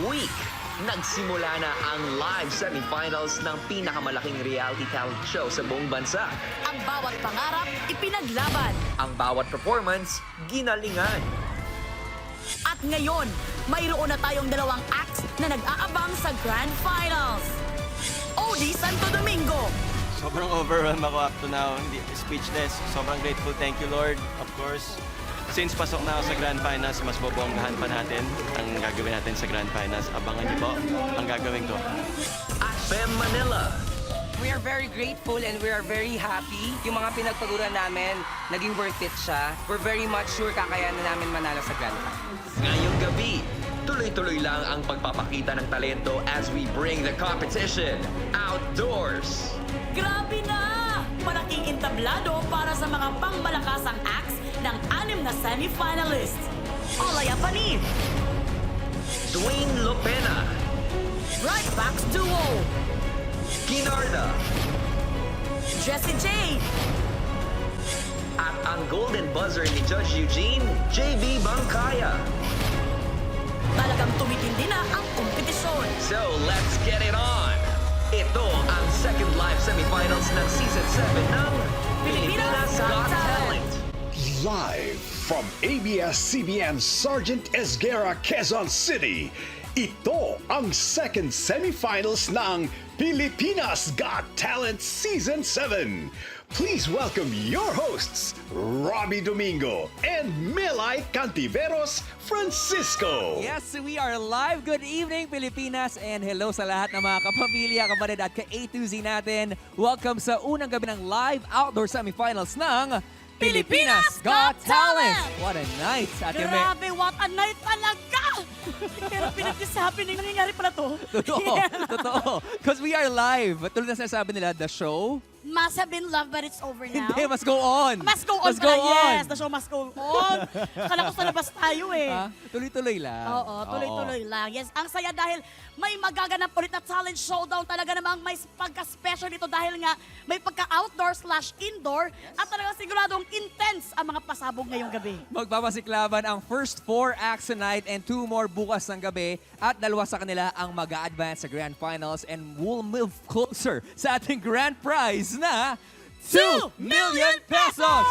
week, nagsimula na ang live semifinals ng pinakamalaking reality talent show sa buong bansa. Ang bawat pangarap, ipinaglaban. Ang bawat performance, ginalingan. At ngayon, mayroon na tayong dalawang acts na nag-aabang sa Grand Finals. OD Santo Domingo. Sobrang overwhelmed ako up to now. Speechless. Sobrang grateful. Thank you, Lord. Of course. Since pasok na ako sa Grand Finals, mas bobonggahan pa natin ang gagawin natin sa Grand Finals. Abangan niyo po ang gagawin ko. At Fem Manila. We are very grateful and we are very happy. Yung mga pinagpaguran namin, naging worth it siya. We're very much sure kakayanan namin manalo sa Grand Finals. Ngayong gabi, tuloy-tuloy lang ang pagpapakita ng talento as we bring the competition outdoors. Grabe na! Malaking entablado para sa mga pangmalakasang acts ng 6 na semi-finalists. Olaya Panid, Dwayne Lopena, Right Backs Duo, Kinarda, Jessie J, at ang golden buzzer ni Judge Eugene, JB Bangkaya. talagang tumitindi na ang kompetisyon. So let's get it on! Ito ang second live semifinals ng Season 7 ng Pilipinas Got Talent. Live from ABS-CBN Sergeant Esguerra, Quezon City, ito ang second semifinals ng Pilipinas Got Talent Season 7. Please welcome your hosts, Robbie Domingo and Melay Cantiveros Francisco. Yes, we are live. Good evening, Pilipinas, and hello sa lahat ng mga kapamilya, kapatid at ka-A to Z natin. Welcome sa unang gabi ng live outdoor semifinals ng Pilipinas Got Talent! What a night, Ate Me. Grabe, what a night talaga! Pero pinag-isabi na nangyayari pala to. Totoo, totoo. Because we are live. Tulad na sinasabi nila, the show, Must have been love but it's over now. hindi, must go on. Must go on Must go pala, on. yes. The show must go on. Kala ko sa labas tayo eh. Ha? Tuloy-tuloy lang. Oo, tuloy-tuloy lang. Yes, ang saya dahil may magaganap ulit na talent showdown. Talaga namang may pagka-special dito dahil nga may pagka-outdoor/indoor at talagang siguradong intense ang mga pasabog ngayong gabi. Magpapasiklaban ang first 4 acts tonight and 2 more bukas ng gabi at 2 sa kanila ang mag-a-advance sa Grand Finals and will move closer sa ating grand prize na 2 million pesos!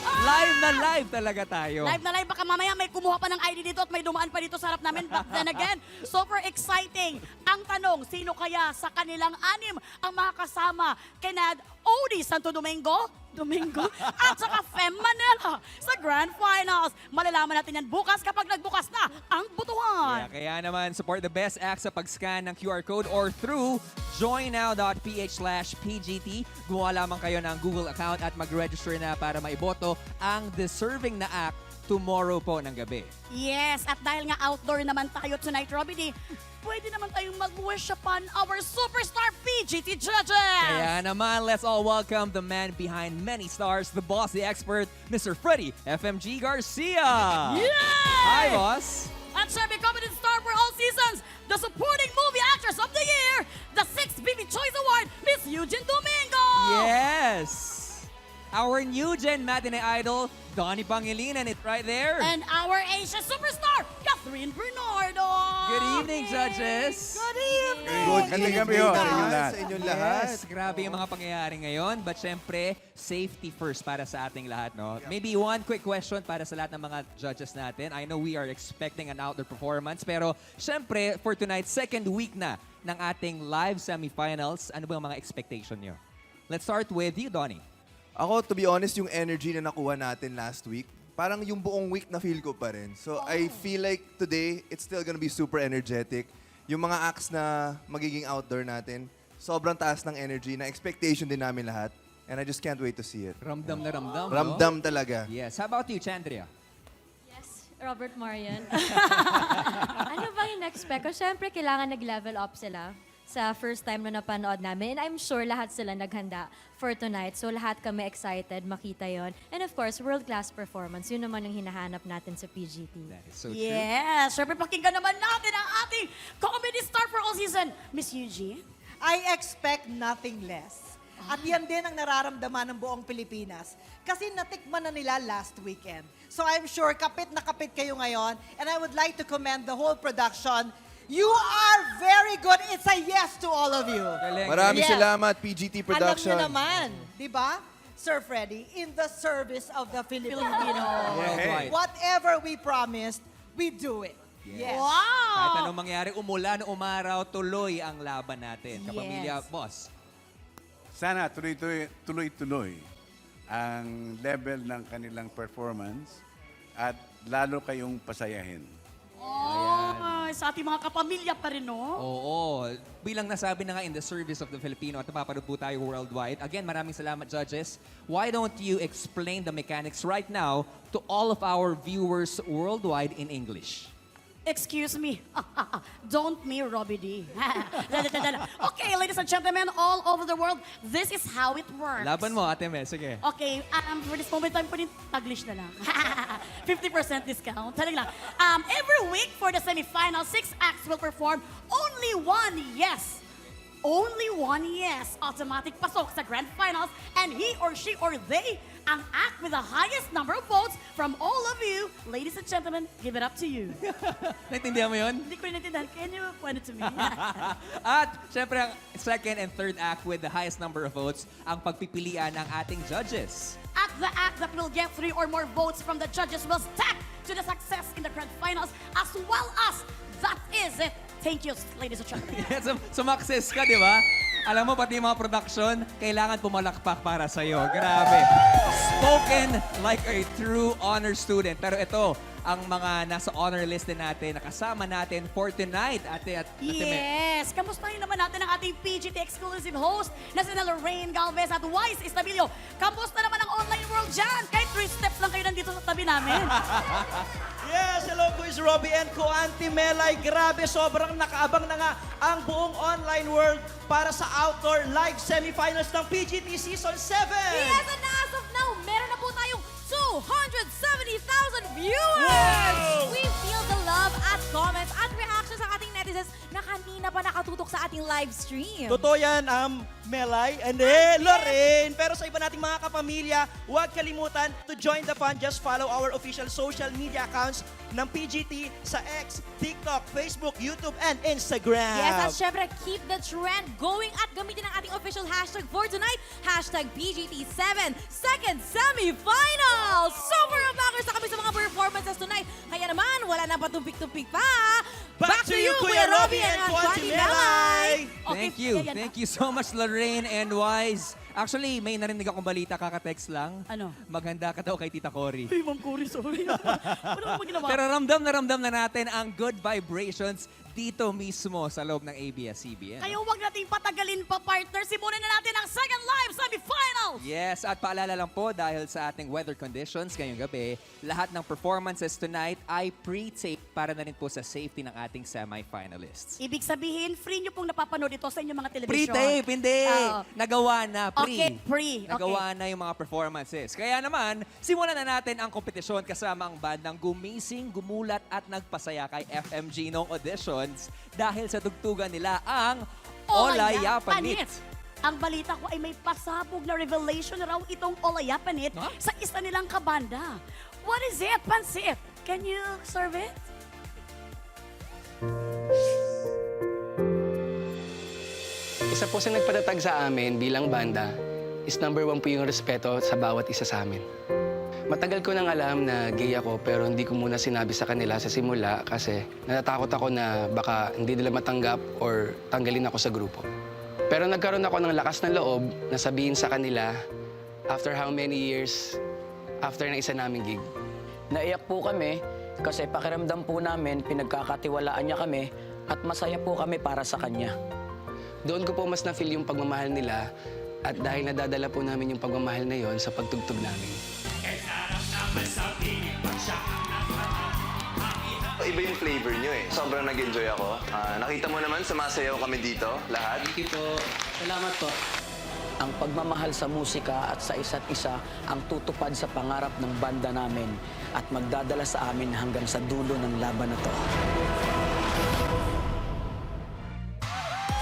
Live na live talaga tayo. Live na live, baka mamaya may kumuha pa ng ID dito at may dumaan pa dito sa harap namin. But then again, super exciting. Ang tanong, sino kaya sa kanilang 6 ang makakasama kina OD Santo Domingo at saka Fem Manila sa Grand Finals. Malalaman natin yan bukas kapag nagbukas na ang butuhan. Kaya naman, support the best acts sa pag-scan ng QR code or through joinnow.ph/PGT. Gumawa lamang kayo ng Google account at mag-register na para maiboto ang deserving na act tomorrow po ng gabi. Yes, at dahil nga outdoor naman tayo tonight, Robby D, pwede naman tayong mag-wish upon our superstar PGT judges! Kaya naman, let's all welcome the man behind many stars, the boss, the expert, Mr. Freddy FMG Garcia! Yay! Hi, boss! At syempre, comedy star for all seasons, the supporting movie actress of the year, the 6th BB Choice Award, Miss Eugene Domingo! Yes! Our new gen matinee idol, Donnie Pangilinan, it right there. And our Asia superstar, Catherine Bernardo! Good evening, judges! Good evening! Magandang gabi ho sa inyong lahat. Sa inyong lahat. Yes, grabe yung mga pangyayari ngayon. But syempre, safety first para sa ating lahat, no? Maybe one quick question para sa lahat ng mga judges natin. I know we are expecting an outdoor performance, pero syempre, for tonight, second week na ng ating live semifinals. Ano ba ang mga expectation nyo? Let's start with you, Donnie. Ako, to be honest, yung energy na nakuha natin last week, parang yung buong week na feel ko pa rin. So, I feel like today, it's still gonna be super energetic. Yung mga acts na magiging outdoor natin, sobrang taas ng energy, na expectation din namin lahat. And I just can't wait to see it. Ramdam na ramdam, no? Ramdam talaga. Yes. How about you, Chandria? Yes, Robert Marian. Ano ba yung expect ko? Siyempre, kailangan nag-level up sila sa first time na napanood namin. And I'm sure lahat sila naghanda for tonight. So lahat kami excited makita yon. And of course, world-class performance. Yun naman yung hinahanap natin sa PGT. That is so true. Yes, syempre pakinggan naman natin ang ating comedy star for all season, Miss Eugene. I expect nothing less. At yan din ang nararamdaman ng buong Pilipinas. Kasi natikman na nila last weekend. So I'm sure kapit na kapit kayo ngayon. And I would like to commend the whole production. You are very good. It's a yes to all of you. Galing. Maraming Yes. salamat, PGT Production. Alam nyo naman, di ba? Sir Freddy, in the service of the Filipino. Worldwide. Whatever we promised, we do it. Yes. Wow! Kahit anong mangyari, umulan, umaraw, tuloy ang laban natin. Kapamilya, Yes. boss. Sana tuloy-tuloy ang level ng kanilang performance at lalo kayong pasayahin. Oh, sa ating mga kapamilya pa rin, no? Oo. Bilang nasabi na nga in the service of the Filipino at napapanood po tayo worldwide. Again, maraming salamat, judges. Why don't you explain the mechanics right now to all of our viewers worldwide in English? Excuse me. Don't me, Robbie D. Okay, ladies and gentlemen, all over the world, this is how it works. Laban mo, Ate Mel. Sige. Okay, for this moment, time po din Taglish na lang. 50% discount. Talaga lang. Every week for the semifinal, 6 acts will perform only one yes. Only one yes. Automatic pasok sa grand finals, and he or she or they ang act with the highest number of votes from all of you. Ladies and gentlemen, give it up to you. Naintindihan mo yun? Hindi ko naintindihan. Can you point it to me? At syempre ang second and third act with the highest number of votes ang pagpipilian ng ating judges. At the act that will get 3 or more votes from the judges will step to the success in the grand finals, as well as that is it. Thank you, ladies and gentlemen. Yes, sumakses ka, di ba? Alam mo, pati yung mga production, kailangan pumalakpak para sa'yo. Grabe. Spoken like a true honor student. Pero ito, ang mga nasa honor list din natin, nakasama natin for tonight. Ate Mel. Yes! Kamustahin naman natin ang ating PGT exclusive host na si Lorraine Galvez at Wise Estabilio. Kamusta naman ang online world dyan? Kahit 3 steps lang kayo nandito sa tabi namin. Yes, hello Quiz Robbie and ko Auntie Melay. Grabe, sobrang nakaabang na nga ang buong online world para sa outdoor live semifinals ng PGT Season 7. Yes, and as of now, meron na po tayong 270,000 viewers! Wow! We feel the love at comments at reactions sa ating netizens na kanina pa nakatutok sa ating live stream. Totoo yan, Melay and Lorraine. Pero sa iba nating mga kapamilya, huwag kalimutan to join the fun. Just follow our official social media accounts ng PGT sa X, TikTok, Facebook, YouTube, and Instagram. Yes, at syempre, keep the trend going at gamitin ang ating official hashtag for tonight, hashtag PGT7 Second Semifinals! Super vloggers na kami sa mga performances tonight. Kaya naman, wala na patumpik-tumpik pa. Back to you, Kuya Robbie and Auntie Melay. Thank you. Thank you so much, Lorraine and Wise. Actually, may narinig akong balita, kaka-text lang. Ano? Maghanda ka daw kay Tita Cory. Uy, Ma'am Cory, sorry. Ano naman ginawa? Pero ramdam na natin ang good vibrations dito mismo sa loob ng ABS-CBN. Kaya huwag nating patagalin pa, partner. Simulan na natin ang second live semifinals! Yes, at paalala lang po dahil sa ating weather conditions ngayong gabi, lahat ng performances tonight ay pre-tape para na rin po sa safety ng ating semi-finalists. Ibig sabihin, free nyo pong napapanood ito sa inyong mga telebisyon. Pre-tape, hindi! Oo. Nagawa na, pre. Okay, pre. Nagawa na yung mga performances. Kaya naman, simulan na natin ang kompetisyon kasama ang bandang gumising, gumulat at nagpasaya kay FMG noong auditions dahil sa tugtugan nila ang Olayapanit. Ang balita ko ay may pasabog na revelation raw itong Olayapanit sa isa nilang kabanda. What is it, Pansit? Can you serve it? Isa po sa nagpatatag sa amin bilang banda is number 1 po yung respeto sa bawat isa sa amin. Matagal ko nang alam na gay ako pero hindi ko muna sinabi sa kanila sa simula kasi natatakot ako na baka hindi nila matanggap or tanggalin ako sa grupo. Pero nagkaroon ako ng lakas ng loob na sabihin sa kanila after how many years after na isa naming gig. Naiyak po kami kasi pakiramdam po namin pinagkakatiwalaan niya kami at masaya po kami para sa kanya. Doon ko po mas na-feel yung pagmamahal nila at dahil nadadala po namin yung pagmamahal na yon sa pagtugtog namin. Iba yung flavor nyo eh. Sobrang nag-enjoy ako. Nakita mo naman, sumasayaw kami dito, lahat. Thank you po. Salamat po. Ang pagmamahal sa musika at sa isa't isa ang tutupad sa pangarap ng banda namin at magdadala sa amin hanggang sa dulo ng laban na to.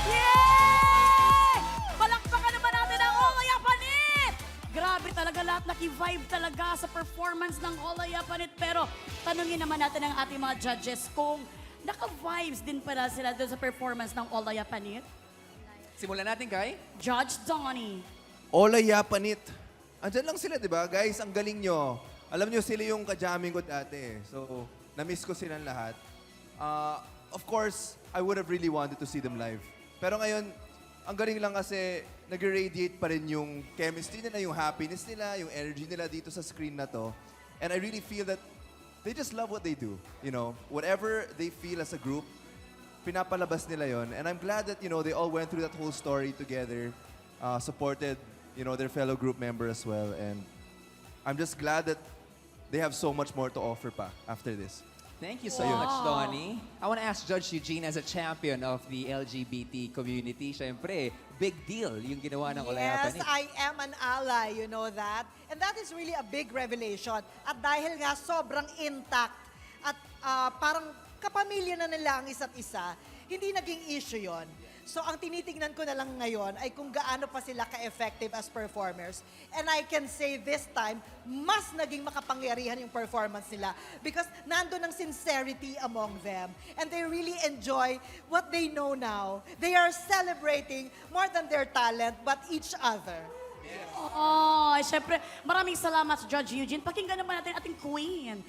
Yay! Palakpakan naman natin ang Olayapanit! Grabe talaga lahat, naki-vibe talaga sa performance ng Olayapanit. Pero tanungin naman natin ang ating mga judges kung naka-vibes din pala sila doon sa performance ng Olaya Panit. Simulan natin kay... Judge Donnie. Olay Yapanit. Andyan lang sila, di ba? Guys, ang galing nyo. Alam nyo, sila yung kajamming ko dati. So, na-miss ko silang lahat. Of course, I would have really wanted to see them live. Pero ngayon, ang galing lang kasi nag-radiate pa rin yung chemistry nila, yung happiness nila, yung energy nila dito sa screen na to. And I really feel that they just love what they do. You know, whatever they feel as a group, pinapalabas nila yon. And I'm glad that, you know, they all went through that whole story together, supported, you know, their fellow group member as well. And I'm just glad that they have so much more to offer pa after this. Thank you so much, Donnie. I want to ask Judge Eugene as a champion of the LGBT community. Siyempre, big deal yung ginawa ng Olaya Yes, Panit. I am an ally, you know that. And that is really a big revelation. At dahil nga sobrang intact at parang kapamilya na nila ang isa't isa, hindi naging issue yon. So ang tinitingnan ko na lang ngayon ay kung gaano pa sila ka-effective as performers. And I can say this time, mas naging makapangyarihan yung performance nila because nandun ang sincerity among them. And they really enjoy what they know now. They are celebrating more than their talent, but each other. Oh, syempre, maraming salamat, Judge Eugene. Pakinggan naman natin ating queen.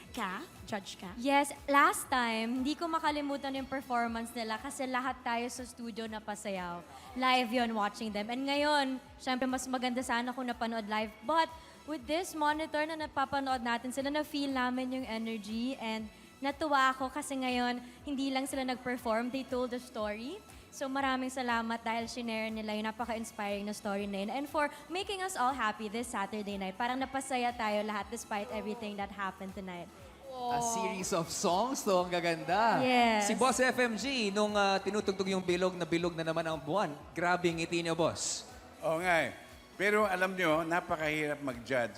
Judge ka? Yes, last time, hindi ko makalimutan yung performance nila kasi lahat tayo sa studio napasayaw. Live yon watching them. And ngayon, syempre mas maganda sana kung napanood live. But with this monitor na napapanood natin sila, na-feel namin yung energy and natuwa ako kasi ngayon, hindi lang sila nag-perform, they told the story. So maraming salamat dahil shinare nila yung napaka-inspiring na story na yun. And for making us all happy this Saturday night. Parang napasaya tayo lahat despite everything that happened tonight. A series of songs to, ang gaganda. Yes. Si Boss FMG, nung tinutugtog yung bilog na naman ang buwan, grabe ngiti niyo, Boss. Oo nga eh. Pero alam nyo, napakahirap mag-judge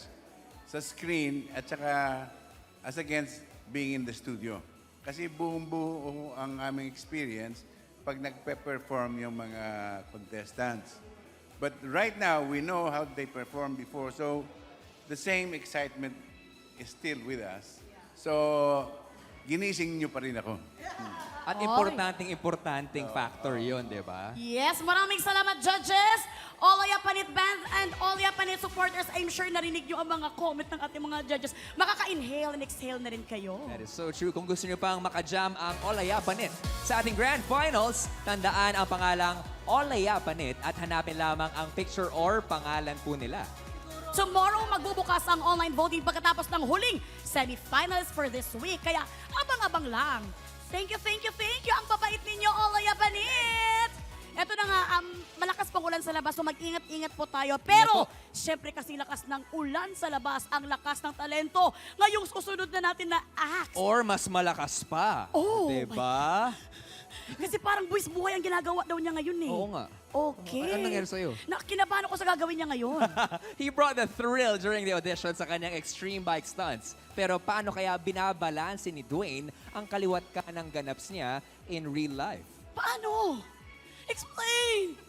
sa screen at saka as against being in the studio. Kasi buong-buo ang aming experience pag nagpe-perform yung mga contestants. But right now, we know how they performed before, so the same excitement is still with us. So, ginising nyo pa rin ako. At importanteng factor yon, di ba? Yes, maraming salamat, judges! Olaya Panit Band and Olaya Panit supporters, I'm sure narinig nyo ang mga comment ng ating mga judges. Makaka-inhale and exhale na rin kayo. That is so true. Kung gusto nyo pang makajam ang Olaya Panit sa ating Grand Finals, tandaan ang pangalang Olaya Panit at hanapin lamang ang picture or pangalan po nila. Tomorrow, magbubukas ang online voting pagkatapos ng huling semifinals for this week. Kaya abang-abang lang. Thank you, thank you, thank you. Ang babait ninyo, Olaya Panit! Ito na nga, malakas pang ulan sa labas, so mag-ingat-ingat po tayo. Pero, syempre kasi lakas ng ulan sa labas, ang lakas ng talento. Ngayong susunod na natin na act. Or mas malakas pa. Oh, diba? Kasi parang buwis buhay ang ginagawa daw niya ngayon eh. Oo nga. Okay. Ano nangyari sa'yo? Kinabahan ako sa gagawin niya ngayon. He brought the thrill during the audition sa kanyang extreme bike stunts. Pero paano kaya binabalanse ni Dwayne ang kaliwat ka ng ganaps niya in real life? Paano? Explain!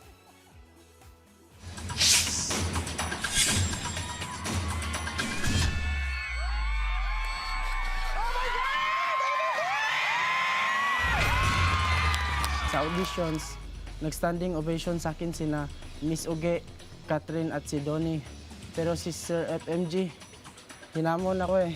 Sa auditions, nag-standing ovation sa akin sina Miss Uge, Catherine at si Donnie. Pero si Sir FMG, hinamon ako eh.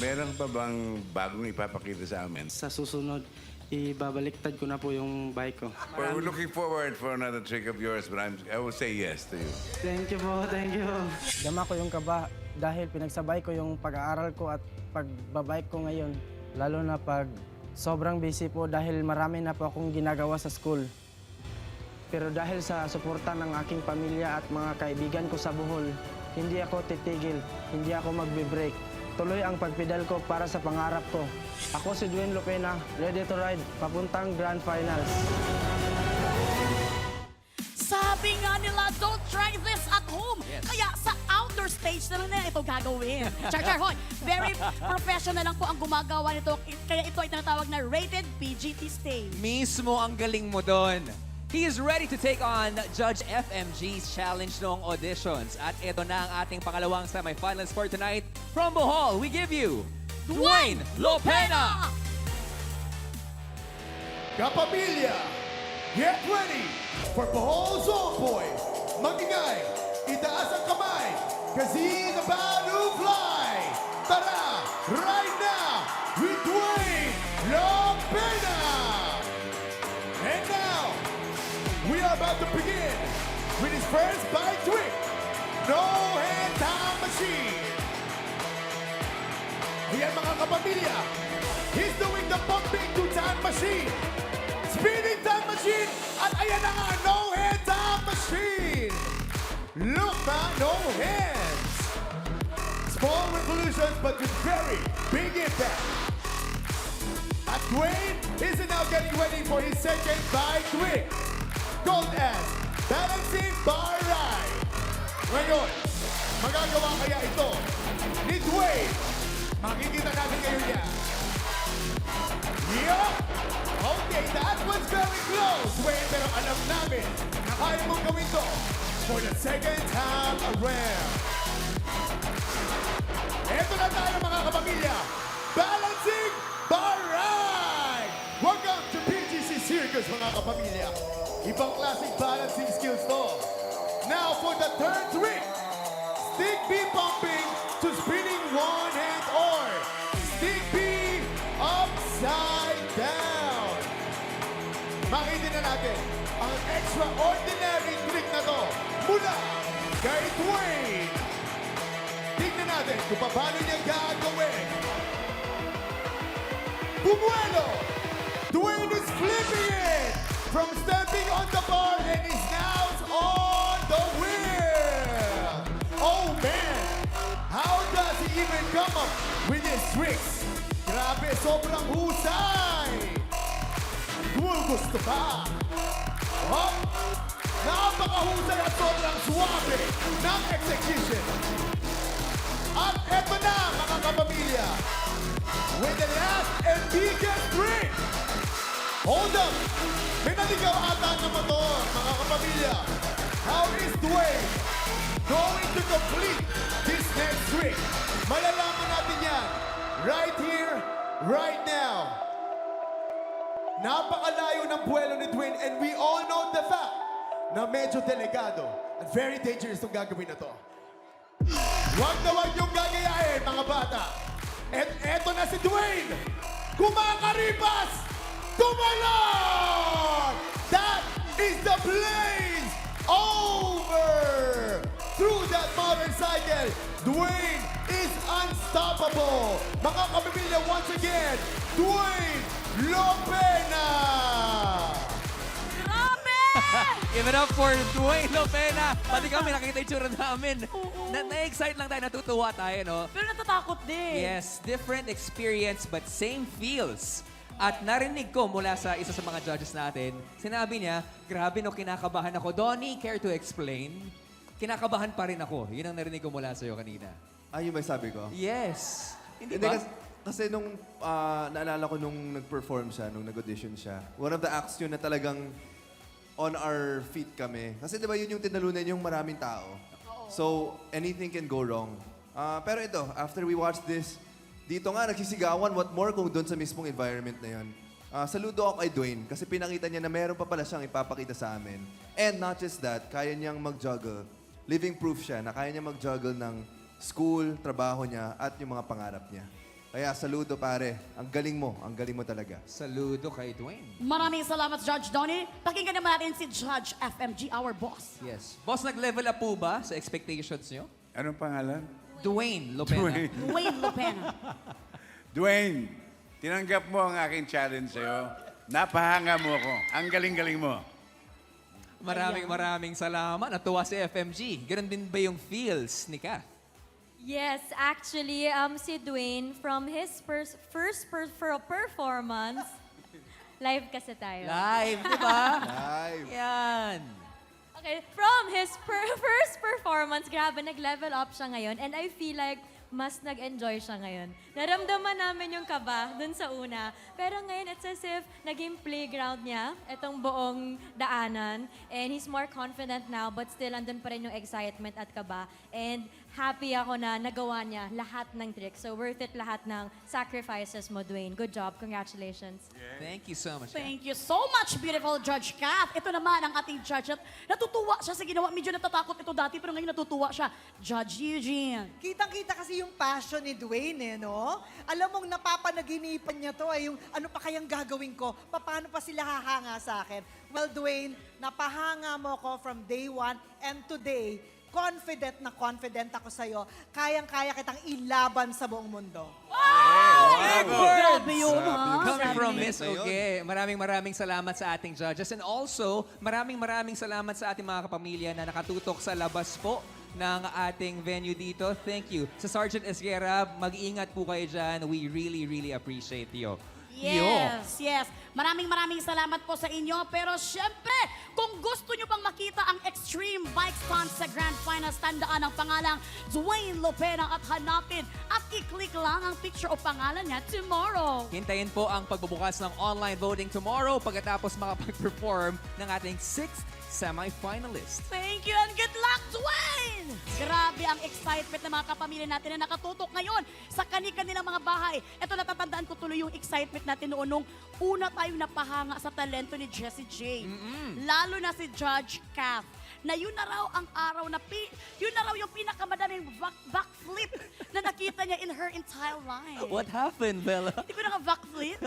Meron pa bang bagong ipapakita sa amin? Sa susunod, ibabaliktad ko na po yung bike ko. We're looking forward for another trick of yours, but I will say yes to you. Thank you po, thank you. Dama ko yung kaba dahil pinagsabay ko yung pag-aaral ko at pagbabike ko ngayon. Lalo na pag sobrang busy po dahil marami na po akong ginagawa sa school. Pero dahil sa suporta ng aking pamilya at mga kaibigan ko sa Bohol, hindi ako titigil, hindi ako magbe-break. Tuloy ang pagpedal ko para sa pangarap ko. Ako si Dwayne Lopena, ready to ride, papuntang Grand Finals. Sabi nga nila, don't try this at home. Yes. Kaya sa outdoor stage na lang ito gagawin. Char, hoy. Very professional lang po ang gumagawa nito. Kaya ito ay tinatawag na rated PGT stage. Mismo ang galing mo doon. He is ready to take on Judge FMG's challenge noong auditions. At ito na ang ating pangalawang semifinals for tonight. From Bohol, we give you Dwayne Lopena! Kapamilya, get ready for Bohol Zone Boys. Magingay, itaas ang kamay, kasi he's about to fly. Tara, right now, with Dwayne Lopena. And now, we are about to begin with his first bike trick. No hand time machine. Ayan mga kapamilya, he's doing the pumping to time machine. Spinning time machine. At ayan na nga, no hand time machine. Look man, no hands. Small revolutions but with very big impact. At Dwayne is now getting ready for his second bike trick. Called as balancing bar ride. Ngayon, magagawa kaya ito ni Dwayne? Makikita natin ngayon niya. Yup! Okay, that was very close, Dwayne, pero alam namin na kaya mong gawin to for the second time around. Eto na tayo mga kapamilya, balancing bar ride! Welcome to PGC Circus mga kapamilya. Ibang klaseng balancing skills to. Now for the third trick, stick B pumping to spinning one hand or stick B upside down. Makita na natin ang extraordinary trick na to mula kay Dwayne. Tignan natin kung paano niya gagawin. Bumuelo! Dwayne is flipping it from stepping on the bar and is now on the wheel. Oh man! How does he even come up with these tricks? Grabe, sobrang husay! Gusto pa! Hop! Napakahusay at sobrang suwabe ng execution. At eto na, mga kapamilya, with the last and biggest trick. Hold up! May naligaw ata na motor, mga kapamilya. How is Dwayne going to complete this next trick? Malalaman natin yan right here, right now. Napakalayo ng buwelo ni Dwayne and we all know the fact na medyo delikado at very dangerous itong gagawin na to. Huwag na huwag niyong gagayahin, mga bata. At eto na si Dwayne! Kumakaripas! Tumalon! That is the blaze over! Through that motorcycle, Dwayne is unstoppable! Mga kapamilya, once again, Dwayne Lopena! Grabe! Give it up for Dwayne Lopena. Pati kami nakita yung tsura namin. Na-excite lang tayo, natutuwa tayo, no? Pero natatakot din. Yes, different experience but same feels. At narinig ko mula sa isa sa mga judges natin, sinabi niya, grabe no, kinakabahan ako. Donnie, care to explain? Kinakabahan pa rin ako. Yun ang narinig ko mula sa'yo kanina. Yung may sabi ko? Yes. Hindi ba? Kasi nung naalala ko nung nag-perform siya, nung nag-audition siya, one of the acts yun na talagang on our feet kami. Kasi di ba yun yung tinalunan yung maraming tao. So, anything can go wrong. Pero ito, after we watched this, dito nga nagsisigawan, what more kung doon sa mismong environment na yun. Saludo ako kay Dwayne kasi pinakita niya na meron pa pala siyang ipapakita sa amin. And not just that, kaya niyang mag-juggle. Living proof siya na kaya niya mag-juggle ng school, trabaho niya, at yung mga pangarap niya. Kaya saludo pare, ang galing mo talaga. Saludo kay Dwayne. Maraming salamat, Judge Donnie. Pakinggan naman natin si Judge FMG, our boss. Yes. Boss, nag-level up po ba sa expectations niyo? Anong pangalan? Dwayne Lopena. Dwayne Lopena. Dwayne, tinanggap mo ang aking challenge sa'yo. Napahanga mo ako. Ang galing-galing mo. Maraming salamat. Natuwa si FMG. Ganun din ba yung feels ni Kath? Yes, actually, si Dwayne, from his first performance, live kasi tayo. Live, di ba? Live. Yan. Okay, from his first performance, grabe, nag-level up siya ngayon. And I feel like mas nag-enjoy siya ngayon. Naramdaman namin yung kaba dun sa una. Pero ngayon, it's as if naging playground niya, itong buong daanan. And he's more confident now, but still, andun pa rin yung excitement at kaba. And happy ako na nagawa niya lahat ng tricks. So worth it lahat ng sacrifices mo, Dwayne. Good job. Congratulations. Thank you so much. Thank you so much, beautiful Judge Kath. Ito naman ang ating judge at natutuwa siya sa ginawa. Medyo natatakot ito dati, pero ngayon natutuwa siya. Judge Eugene. Kitang-kita kasi yung passion ni Dwayne, no? Alam mong napapanaginipan niya to, yung ano pa kayang gagawin ko? Paano pa sila hahanga sa akin? Well, Dwayne, napahanga mo ko from day one and today, confident na confident ako sa'yo. Kayang-kaya kitang ilaban sa buong mundo. Grabe yun, ha? Coming from Miss Oge, maraming salamat sa ating judges. And also, maraming salamat sa ating mga kapamilya na nakatutok sa labas po ng ating venue dito. Thank you. Sa Sergeant Esguerra, mag-iingat po kayo dyan. We really appreciate you. Yes. Maraming salamat po sa inyo. Pero syempre, kung gusto nyo pang makita ang Extreme Bike Stunts sa Grand Finals, tandaan ang pangalang Dwayne Lopera at hanapin at i-click lang ang picture o pangalan niya tomorrow. Hintayin po ang pagbubukas ng online voting tomorrow pagkatapos makapag-perform ng ating 6th semi-finalist. Thank you and good luck, Dwayne! Grabe ang excitement ng mga kapamilya natin na nakatutok ngayon sa kani-kanilang mga bahay. Ito, natatandaan ko tuloy yung excitement natin noon nung una tayong napahanga sa talento ni Jessie J. Lalo na si Judge Kath, na yun na raw ang araw na yun na raw yung pinakamadaming backflip na nakita niya in her entire life. What happened, Bella? Hindi ko na backflip.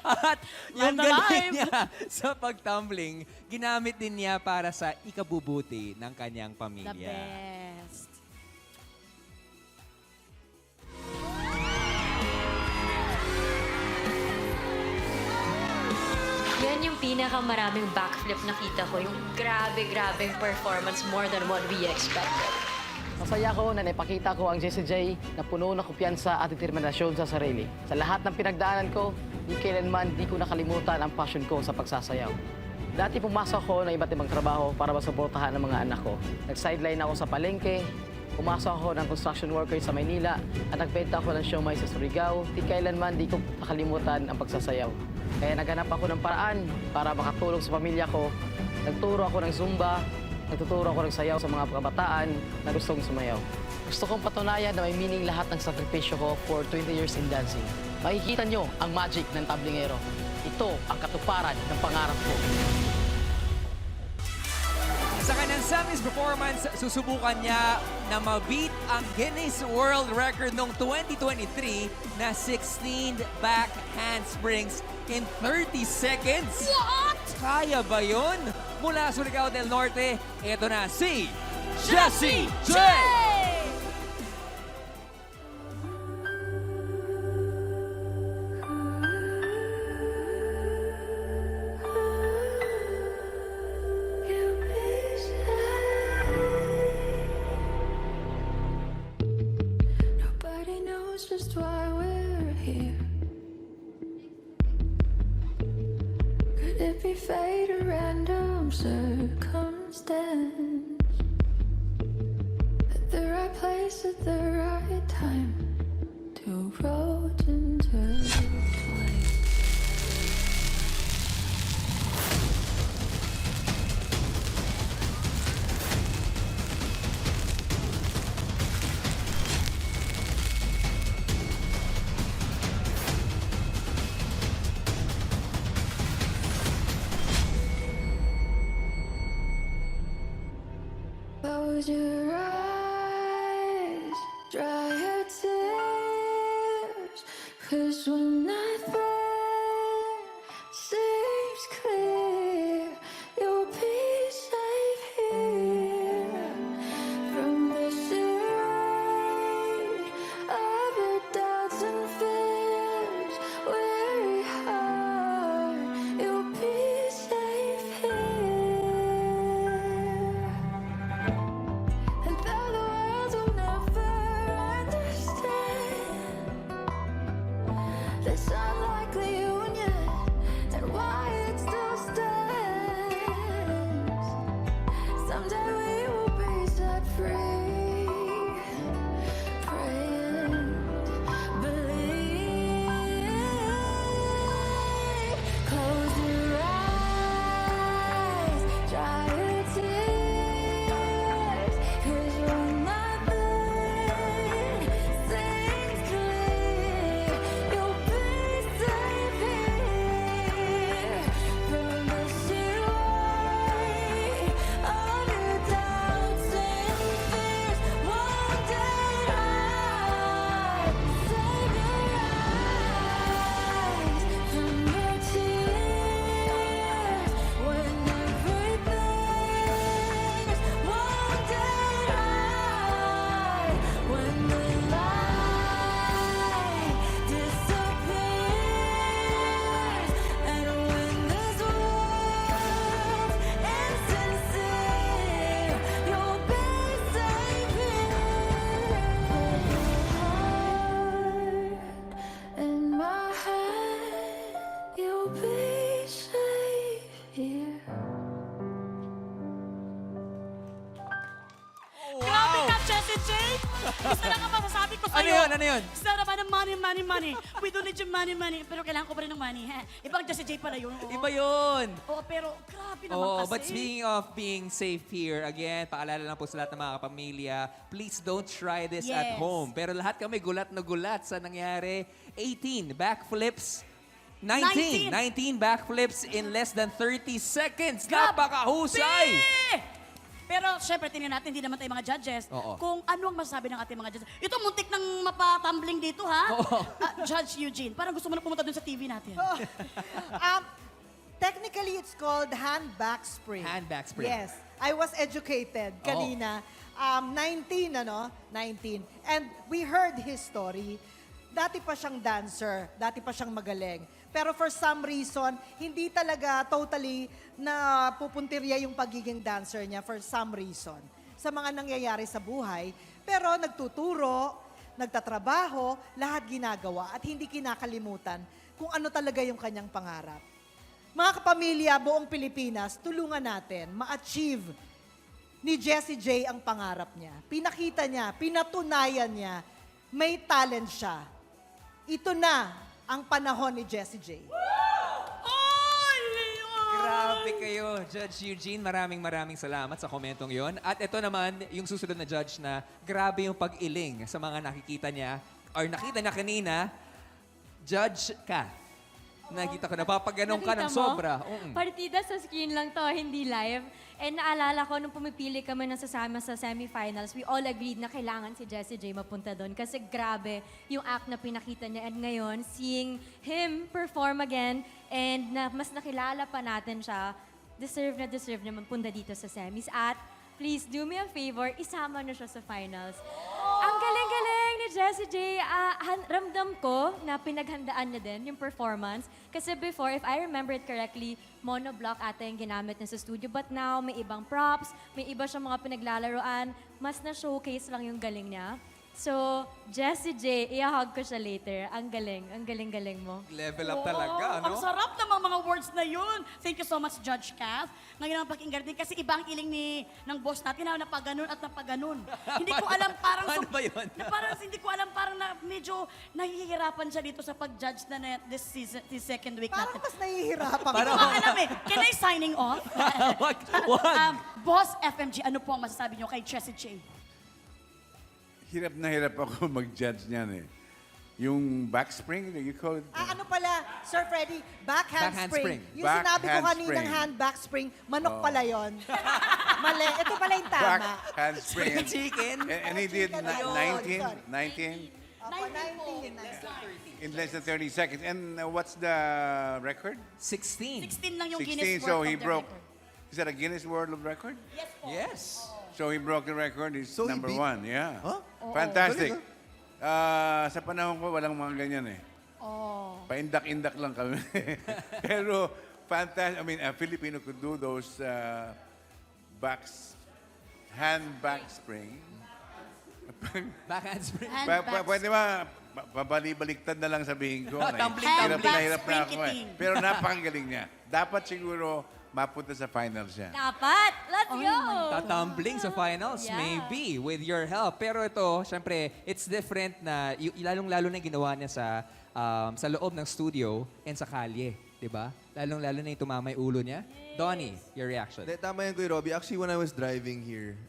At yung Land alive. galing niya sa pagtumbling, ginamit din niya para sa ikabubuti ng kanyang pamilya. The best. Yan yung pinakamaraming backflip nakita ko. Yung grabe-grabeng performance, more than what we expected. Masaya ko na naipakita ko ang Jessie J na puno ng kumpiyansa at determinasyon sa sarili. Sa lahat ng pinagdaanan ko, di kailanman di ko nakalimutan ang passion ko sa pagsasayaw. Dati pumasok ako ng iba't ibang trabaho para masuportahan ang mga anak ko. Nag-sideline ako sa palengke, pumasok ako ng construction worker sa Maynila at nagbenta ako ng siomay sa Surigao. Di kailanman di ko nakalimutan ang pagsasayaw. Kaya naghanap ako ng paraan para makatulong sa pamilya ko. Nagturo ako ng Zumba, nagtuturo ako ng sayaw sa mga kabataan na gustong sumayaw. Gusto kong patunayan na may meaning lahat ng sakripisyo ko for 20 years in dancing. Makikita nyo ang magic ng tablingero. Ito ang katuparan ng pangarap ko. Sa kanyang semis performance, susubukan niya na ma-beat ang Guinness World Record noong 2023 na 16 back handsprings in 30 seconds. What? Kaya ba yun? Mula Surigao del Norte, ito na si Jessie J! Just why we're here. Could it be fate or random circumstance? At the right place at the right time, two roads intertwine. Close your eyes, dry your tears, 'cause when nothing seems clear, you'll be safe here. From the sea of your doubts and fears, weary heart, you'll be safe here. And though the world will never understand, there's yun? Ano yun? Sarap ng money. We don't need your money. Pero kailangan ko pa rin ng money. Ibang Jessie J pala yun. Iba yun. Oo, pero grabe naman Oh, kasi. but speaking of being safe here, again, paalala lang po sa lahat ng mga kapamilya, please don't try this at Yes. home. Pero lahat kami gulat na gulat sa nangyari. 18 backflips. 19 backflips in less than 30 seconds. Napakahusay! Pero syempre, tingnan natin, hindi naman tayo mga judges. Oo. Kung ano ang masabi ng ating mga judges. Ito, muntik nang mapatumbling dito, ha? Oo. Judge Eugene, parang gusto mo na pumunta dun sa TV natin. Technically, it's called hand back spring. Hand back spring. Yes. I was educated kanina. 19. And we heard his story. Dati pa siyang dancer. Dati pa siyang magaling. Pero for some reason, hindi talaga totally na pupuntirya yung pagiging dancer niya for some reason. Sa mga nangyayari sa buhay. Pero nagtuturo, nagtatrabaho, lahat ginagawa at hindi kinakalimutan kung ano talaga yung kanyang pangarap. Mga kapamilya, buong Pilipinas, tulungan natin ma-achieve ni Jessie J ang pangarap niya. Pinakita niya, pinatunayan niya, may talent siya. Ito na ang panahon ni Jessie J. Grabe kayo, Judge Eugene. Maraming salamat sa komentong yon. At ito naman, yung susunod na judge na grabe yung pag-iling sa mga nakikita niya or nakita niya kanina, Judge Kath. Nakita ko, napapaganon ka ng Nakita mo? sobra. Partida sa screen lang to, hindi live. And naalala ko, nung pumipili kami ng sasama sa semifinals, we all agreed na kailangan si Jessie J mapunta doon. Kasi grabe yung act na pinakita niya. And ngayon, seeing him perform again, and na mas nakilala pa natin siya, deserve na mapunta dito sa semis. At please, do me a favor, isama na siya sa finals. Ang galing-galing ni Jessie J. Ramdam ko na pinaghandaan niya din yung performance. Kasi before, if I remember it correctly, monoblock ata yung ginamit niya sa studio. But now, may ibang props, may iba siyang mga pinaglalaroan. Mas na-showcase lang yung galing niya. So, Jessie J, i-hug ko siya later. Ang galing mo. Level up talaga, Ang ano? sarap ng mga words na yun. Thank you so much, Judge Kath. Ngayon ang pakinggan din kasi ibang iling ng boss natin na napaganon at napaganon. Hindi ko alam parang... Paano ba yun? Hindi ko alam parang medyo nahihirapan siya dito sa pag-judge na this season, this second week Parang natin. mas nahihirapan Hindi ko nga alam eh. Can I signing off? Wag. Boss FMG, ano po ang masasabi niyo kay Jessie J? Hirap na hirap ako mag-judge niyan eh. Yung backspring, you call it? Ano pala, Sir Freddy? Backhand Backhand spring. spring. Yung sinabi ko Backhand kaninang spring. hand back spring, manok pala yon. Mali. Ito pala yung tama. Backhand spring. Chicken. And he did Ayun, 19 Ako, 19. in less than 30 seconds. And what's the record? 16. 16 lang yung 16, Guinness so World he of the broke. Record. Is that a Guinness World of Record? Yes po. Yes. So he broke the record. He's So he number beat- one. Yeah. Huh? Fantastic. Galing, Sa panahon ko, walang mga ganyan eh. Oh. Paindak-indak lang kami. Pero fantastic. I mean, a Filipino could do those hand back spring. Backhand spring. Pwede ba, babali-baliktad na lang sabihin ko. Tumbling, Hirap tumbling. na hirap na ako eh. Sprinkiting. Pero napakagaling niya. Dapat siguro mapunta sa finals siya. Dapat! Let's go! Tatumbling sa finals, Yeah. maybe, with your help. Pero ito, syempre, it's different na, lalong-lalo na yung ginawa niya sa loob ng studio and sa kalye. Diba? Lalong-lalo na yung tumama yung ulo niya. Donnie, your reaction. Tama yan, Kuya Robbie. Actually, when I was driving here,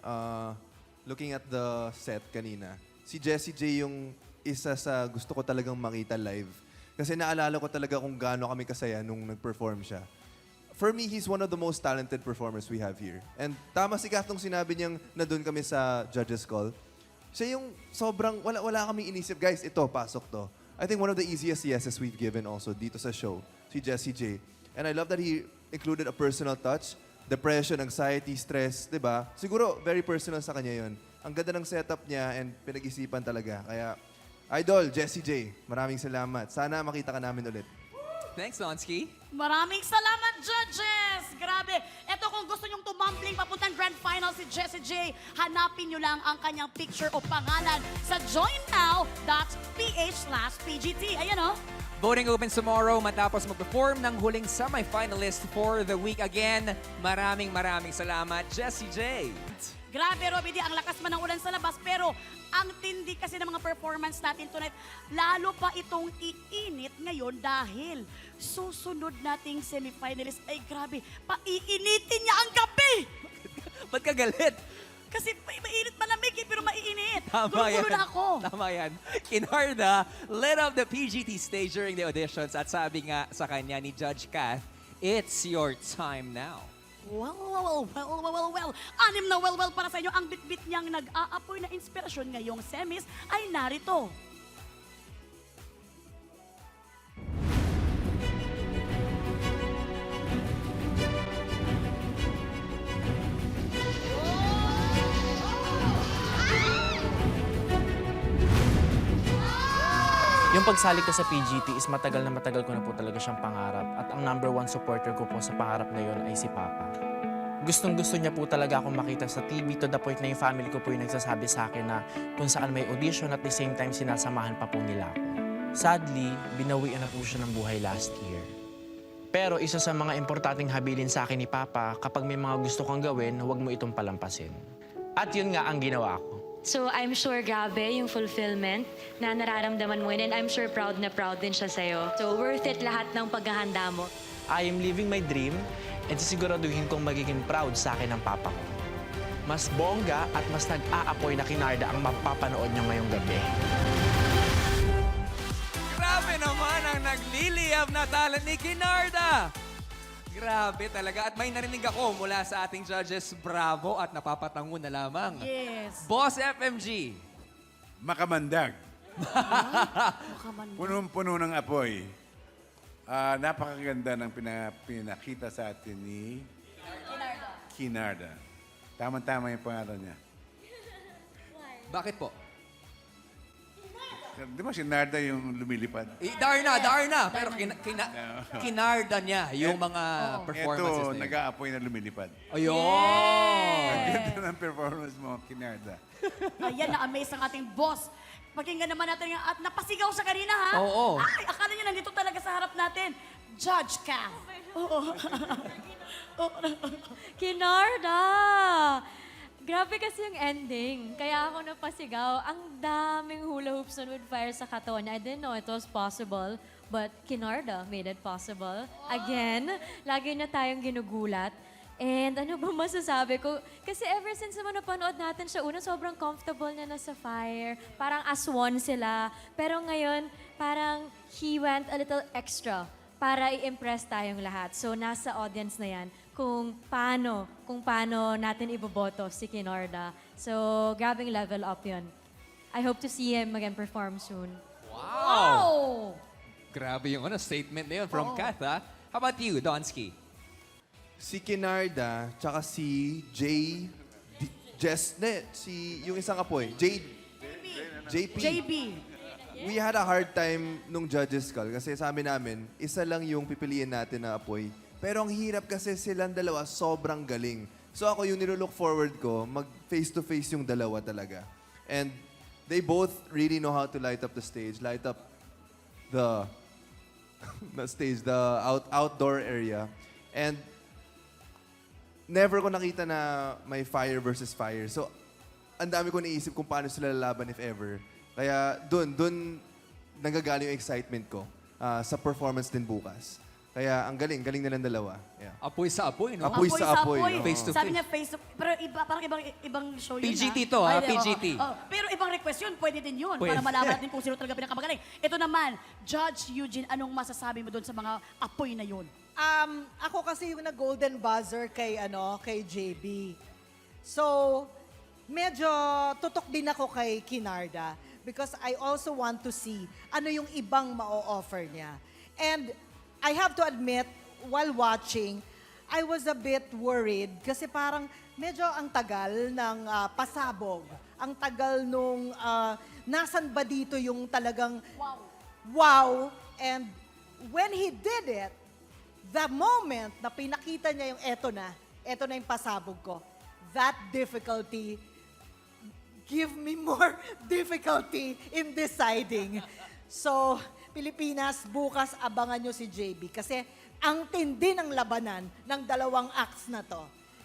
looking at the set kanina, si Jessie J yung isa sa gusto ko talagang makita live. Kasi naalala ko talaga kung gaano kami kasaya nung nag-perform siya. For me, he's one of the most talented performers we have here. And tama si Kath nung sinabi niyang na doon kami sa judges call. Siya yung sobrang, wala kaming inisip, guys, ito, pasok to. I think one of the easiest yeses we've given also dito sa show, si Jessie J. And I love that he included a personal touch, depression, anxiety, stress, di ba? Siguro, very personal sa kanya yon. Ang ganda ng setup niya and pinag-isipan talaga. Kaya, Idol, Jessie J, maraming salamat. Sana makita ka namin ulit. Thanks, Lonsky. Maraming salamat, judges! Grabe. Ito, kung gusto nyong tumambling papuntang Grand Final si Jessie J, hanapin nyo lang ang kanyang picture o pangalan sa joinnow.ph/PGT. Ayan o. Voting opens tomorrow matapos mag-perform ng huling semi-finalist for the week again. Maraming salamat, Jessie J. Grabe, Robby D, ang lakas man ng ulan sa labas, pero ang tindi kasi ng mga performance natin tonight, lalo pa itong iinit ngayon dahil susunod nating semifinalist ay grabe, paiinitin niya ang gabi! Ba't ka galit? Kasi mainit malamig eh, pero maiinit. Tama yan. Gulo na ako. Tama yan. Kinarda lit up the PGT stage during the auditions at sabi nga sa kanya ni Judge Kath, it's your time now. Well. Anim na well para sa inyo. Ang bitbit niyang nag-aapoy na inspirasyon ngayong semis ay narito. Yung pagsali ko sa PGT is matagal ko na po talaga siyang pangarap. At ang #1 supporter ko po sa pangarap na yun ay si Papa. Gustong-gusto niya po talaga akong makita sa TV to the point na yung family ko po yung nagsasabi sa akin na kung saan may audition at the same time sinasamahan pa po nila ako. Sadly, binawian na po siya ng buhay last year. Pero isa sa mga importanteng habilin sa akin ni Papa, kapag may mga gusto kang gawin, huwag mo itong palampasin. At yun nga ang ginawa ko. So I'm sure grabe yung fulfillment na nararamdaman mo and I'm sure proud na proud din siya sa'yo. So worth it lahat ng paghahanda mo. I am living my dream and sisiguraduhin kong magiging proud sa akin ng Papa ko. Mas bongga at mas nag-aapoy na Kinarda ang mapapanood niyo ngayong gabi. Grabe naman ang nagliliyab na talent ni Kinarda! Grabe talaga. At may narinig ako mula sa ating judges, bravo at napapatango na lamang. Yes. Boss FMG. Makamandag. Makamandag. Punong-puno ng apoy. Napakaganda ng pinakita sa atin ni Kinarda. Tama-tama yung pangalan niya. Bakit po? Di ba si Narda yung lumilipad? Darna. Pero kinarda niya yung mga performances Ito, na yun. nag-aapoy na lumilipad. Ayun! Ang ganda ng performance mo, Kinarda. Ayan, na-amaze ang ating boss. Pakinggan naman natin at napasigaw siya kanina, ha? Oo. Ay, akala niya nandito talaga sa harap natin. Judge Kath. Oo. Kinarda! Grabe kasi yung ending. Kaya ako napasigaw. Ang daming hula hoops and wood fire sa katawan niya. I didn't know it was possible. But Kinarda made it possible. Again, lagi na tayong ginugulat. And ano ba masasabi ko? Kasi ever since naman napanood natin siya, una sobrang comfortable niya na sa fire. Parang aswan sila. Pero ngayon, parang he went a little extra para i-impress tayong lahat. So nasa audience na yan kung paano natin iboboto si Kinarda. So grabing level up yun. I hope to see him again perform soon. Wow! Grabe yung statement na yun from Kath, ha? How about you, Donsky? Si Kinarda, tsaka si yung isang apoy, JP. We had a hard time nung judges call kasi sabi namin, isa lang yung pipiliin natin na apoy. Pero ang hirap kasi silang dalawa sobrang galing. So ako yung nilook forward ko, mag face-to-face yung dalawa talaga. And they both really know how to light up the stage, light up the outdoor area. And never ko nakita na may fire versus fire. So, ang dami ko naisip kung paano sila lalaban if ever. Kaya doon nanggagaling yung excitement ko sa performance din bukas. Kaya ang galing nilang dalawa. Yeah. Apoy sa apoy, no? Apoy sa apoy. Oo. Face to Sabi face. niya face to pero parang ibang show yun, PGT ha? to, ha? Ay, PGT. Pero ibang request yun, pwede din yun. Pwede. Para malaman natin kung sino talaga pinakamagaling. Ito naman, Judge Eugene, anong masasabi mo doon sa mga apoy na yun? Ako kasi yung na-golden buzzer kay JB. So, medyo tutok din ako kay Kinarda because I also want to see ano yung ibang ma-offer niya. And I have to admit, while watching, I was a bit worried kasi parang medyo ang tagal ng pasabog. Ang tagal nung nasan ba dito yung talagang wow. And when he did it, the moment na pinakita niya yung eto na yung pasabog ko, that difficulty give me more difficulty in deciding. So, Pilipinas, bukas abangan nyo si JB kasi ang tindi ng labanan ng dalawang acts na to.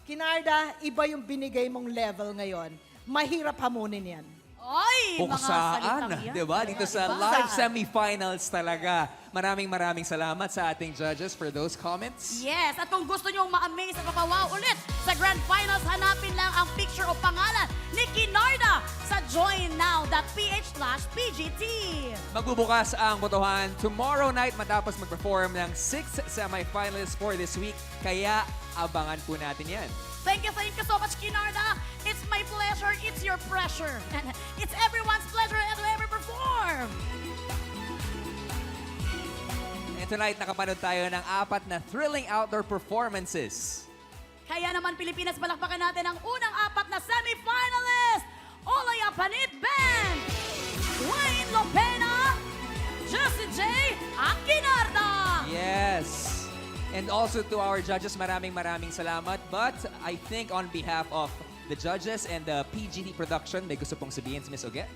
Kinarda, iba yung binigay mong level ngayon. Mahirap hamunin yan. Ay, mga Buksaan, salitang yan. di ba? Dito sa Diba? live semifinals talaga. Maraming salamat sa ating judges for those comments. Yes, at kung gusto nyo ma-amaze at mapawaw ulit sa Grand Finals, hanapin lang ang picture o pangalan ni Kinarda sa joinnow.ph/PGT. Magbubukas ang botohan tomorrow night matapos mag-perform ng 6 semifinalists for this week. Kaya abangan po natin yan. Thank you so much, Kinarda. It's my pleasure, it's your pressure. It's everyone's pleasure as we ever perform. And tonight, nakapanood tayo ng 4 na thrilling outdoor performances. Kaya naman, Pilipinas, balakpakan natin ang unang 4 na semi-finalist. Olaya Panit Band, Wayne Lopena, Jessie J, at Kinarda. Yes. And also to our judges, maraming salamat. But I think on behalf of the judges and the PGT production, may gusto pong sabihin si Miss Oge?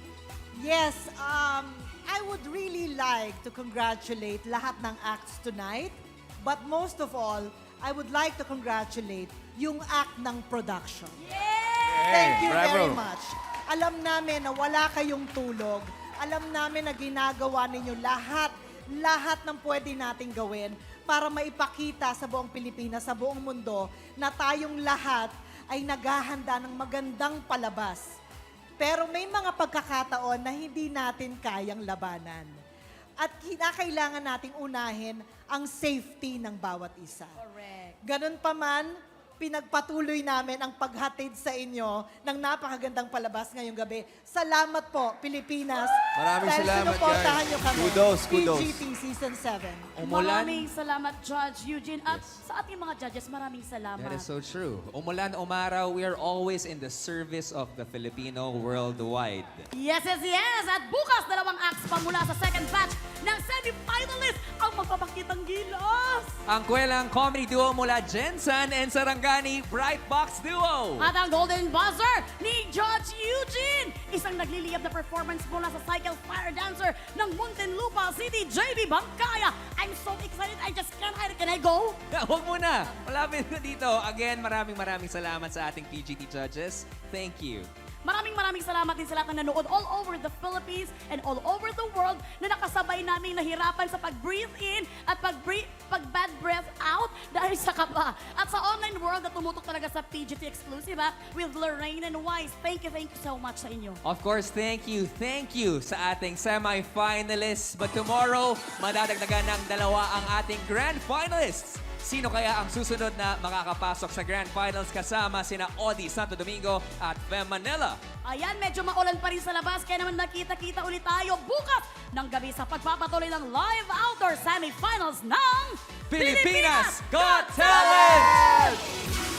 Yes, I would really like to congratulate lahat ng acts tonight. But most of all, I would like to congratulate yung act ng production. Thank you very much. Alam namin na wala kayong tulog. Alam namin na ginagawa ninyo lahat ng pwede nating gawin para maipakita sa buong Pilipinas, sa buong mundo, na tayong lahat ay naghahanda ng magandang palabas. Pero may mga pagkakataon na hindi natin kayang labanan. At kinakailangan nating unahin ang safety ng bawat isa. Correct. Ganun pa man, pinagpatuloy namin ang paghatid sa inyo ng napakagandang palabas ngayong gabi. Salamat po, Pilipinas. Maraming dahil salamat, sinuportahan guys. nyo kami. Kudos. PGT Season 7. Maraming salamat, Judge Eugene. At sa ating mga judges, maraming salamat. That is so true. Umulan, umaraw, we are always in the service of the Filipino worldwide. Yes. At bukas, 2 acts pa mula sa second batch ng semi-finalist ang magpapakitang gilas. Ang kwelang comedy duo mula Jensen and Sarangani, Bright Box Duo. At ang golden buzzer ni Judge Eugene. Isang nagliliyab na performance mula sa cycle fire dancer ng Muntinlupa City, JB Bangkaya. I'm so excited, I just can't hide it. Can I go? Huwag muna. Malapit na dito. Again, maraming salamat sa ating PGT judges. Thank you. Maraming salamat din sa lahat na nanood all over the Philippines and all over the world na nakasabay naming nahirapan sa pag-breathe in at pag-bad breath out dahil sa kaba. At sa online world na tumutok talaga sa PGT exclusive with Lorraine and Wise. Thank you so much sa inyo. Of course, thank you sa ating semi-finalists. But tomorrow, madadagdagan ng 2 ang ating grand finalists. Sino kaya ang susunod na makakapasok sa Grand Finals kasama sina Odi Santo Domingo at Fem Manila? Ayan, medyo maulan pa rin sa labas, kaya naman nakita-kita ulit tayo bukas ng gabi sa pagpapatuloy ng live outdoor semifinals ng Pilipinas Got Talent!